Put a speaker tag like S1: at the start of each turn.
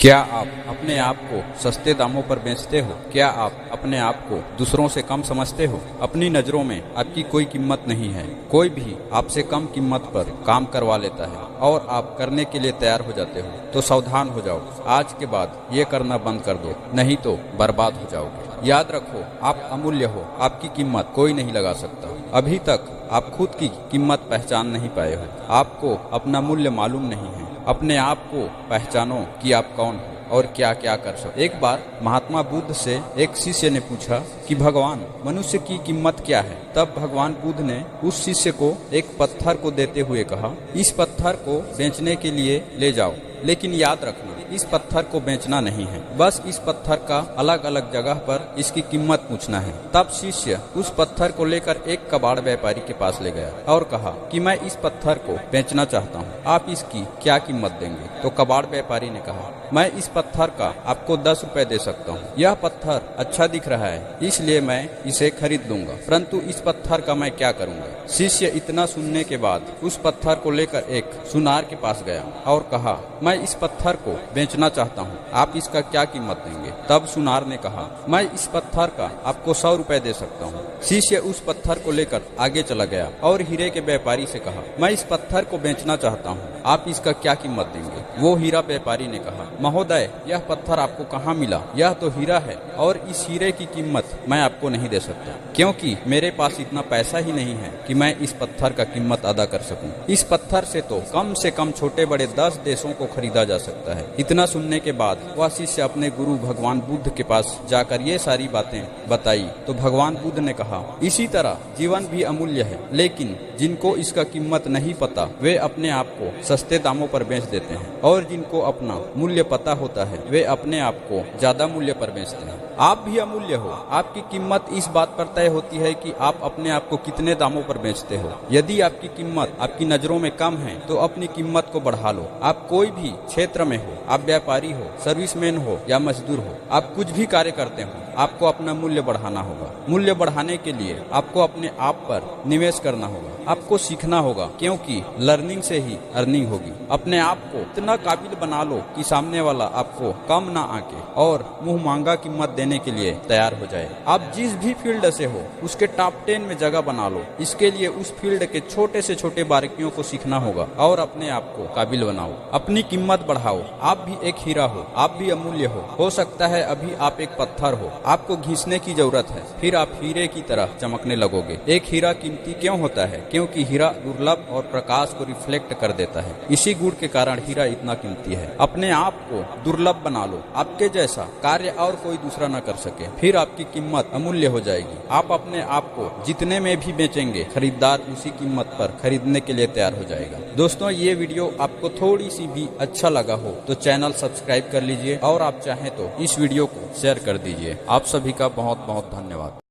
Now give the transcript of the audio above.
S1: क्या आप अपने आप को सस्ते दामों पर बेचते हो? क्या आप अपने आप को दूसरों से कम समझते हो? अपनी नजरों में आपकी कोई कीमत नहीं है। कोई भी आपसे कम कीमत पर काम करवा लेता है और आप करने के लिए तैयार हो जाते हो। तो सावधान हो जाओ, आज के बाद ये करना बंद कर दो, नहीं तो बर्बाद हो जाओगे। याद रखो, आप अमूल्य हो, आपकी कीमत कोई नहीं लगा सकता। अभी तक आप खुद की कीमत पहचान नहीं पाए हो। आपको अपना मूल्य मालूम नहीं है। अपने आप को पहचानो कि आप कौन हो और क्या क्या कर सकते। एक बार महात्मा बुद्ध से एक शिष्य ने पूछा कि भगवान, मनुष्य की कीमत क्या है? तब भगवान बुद्ध ने उस शिष्य को एक पत्थर को देते हुए कहा, इस पत्थर को बेचने के लिए ले जाओ, लेकिन याद रखना इस पत्थर को बेचना नहीं है। बस इस पत्थर का अलग अलग जगह पर इसकी कीमत पूछना है। तब शिष्य उस पत्थर को लेकर एक कबाड़ व्यापारी के पास ले गया और कहा कि मैं इस पत्थर को बेचना चाहता हूँ, आप इसकी क्या कीमत देंगे? तो कबाड़ व्यापारी ने कहा, मैं इस पत्थर का आपको 10 रुपए दे सकता हूँ। यह पत्थर अच्छा दिख रहा है, इसलिए मैं इसे खरीद लूंगा, परंतु इस पत्थर का मैं क्या करूँगा? शिष्य इतना सुनने के बाद उस पत्थर को लेकर एक सुनार के पास गया और कहा, मैं इस पत्थर को बेचना चाहता हूँ, आप इसका क्या कीमत देंगे? तब सुनार ने कहा, मैं इस पत्थर का आपको 100 रुपए दे सकता हूँ। शिष्य उस पत्थर को लेकर आगे चला गया और हीरे के व्यापारी से कहा, मैं इस पत्थर को बेचना चाहता हूँ, आप इसका क्या कीमत देंगे? वो हीरा व्यापारी ने कहा, महोदय, यह पत्थर आपको कहाँ मिला? यह तो हीरा है और इस हीरे की कीमत मैं आपको नहीं दे सकता, क्योंकि मेरे पास इतना पैसा ही नहीं है कि मैं इस पत्थर का कीमत अदा कर सकूं। इस पत्थर से कम छोटे बड़े 10 देशों को खरीदा जा सकता है। इतना सुनने के बाद वह शिष्य अपने गुरु भगवान बुद्ध के पास जाकर ये सारी बातें बताई। तो भगवान बुद्ध ने कहा, इसी तरह जीवन भी अमूल्य है, लेकिन जिनको इसका कीमत नहीं पता वे अपने आप को सस्ते दामों पर बेच देते हैं, और जिनको अपना मूल्य पता होता है वे अपने आप को ज्यादा मूल्य पर बेचते हैं। आप भी अमूल्य हो। आपकी कीमत इस बात पर तय होती है कि आप अपने आप को कितने दामों पर बेचते हो। यदि आपकी कीमत आपकी नजरों में कम है तो अपनी कीमत को बढ़ा लो। आप कोई भी क्षेत्र में हो, आप व्यापारी हो, सर्विसमैन हो या मजदूर हो, आप कुछ भी कार्य करते हो, आपको अपना मूल्य बढ़ाना होगा। मूल्य बढ़ाने के लिए आपको अपने आप पर निवेश करना होगा, आपको सीखना होगा, क्योंकि लर्निंग से ही अर्निंग होगी। अपने आप को इतना काबिल बना लो कि सामने वाला आपको कम ना आके और मुंह मांगा कीमत देने के लिए तैयार हो जाए। आप जिस भी फील्ड से हो उसके टॉप 10 में जगह बना लो। इसके लिए उस फील्ड के छोटे से छोटे बारीकियों को सीखना होगा और अपने आप को काबिल बनाओ। अपनी कीमत बढ़ाओ। आप भी एक हीरा हो, आप भी अमूल्य हो सकता है अभी आप एक पत्थर हो, आपको घिसने की जरूरत है, फिर आप हीरे की तरह चमकने लगोगे। एक हीरा कीमती क्यों होता है? क्योंकि हीरा दुर्लभ और प्रकाश को रिफ्लेक्ट कर देता है। इसी गुण के कारण हीरा इतना कीमती है। अपने आप को दुर्लभ बना लो, आपके जैसा कार्य और कोई दूसरा न कर सके, फिर आपकी कीमत अमूल्य हो जाएगी। आप अपने आप को जितने में भी बेचेंगे, खरीदार उसी कीमत पर खरीदने के लिए तैयार हो जाएगा। दोस्तों, ये वीडियो आपको थोड़ी सी भी अच्छा लगा हो तो चैनल सब्सक्राइब कर लीजिए और आप चाहें तो इस वीडियो को शेयर कर दीजिए। आप सभी का बहुत बहुत धन्यवाद।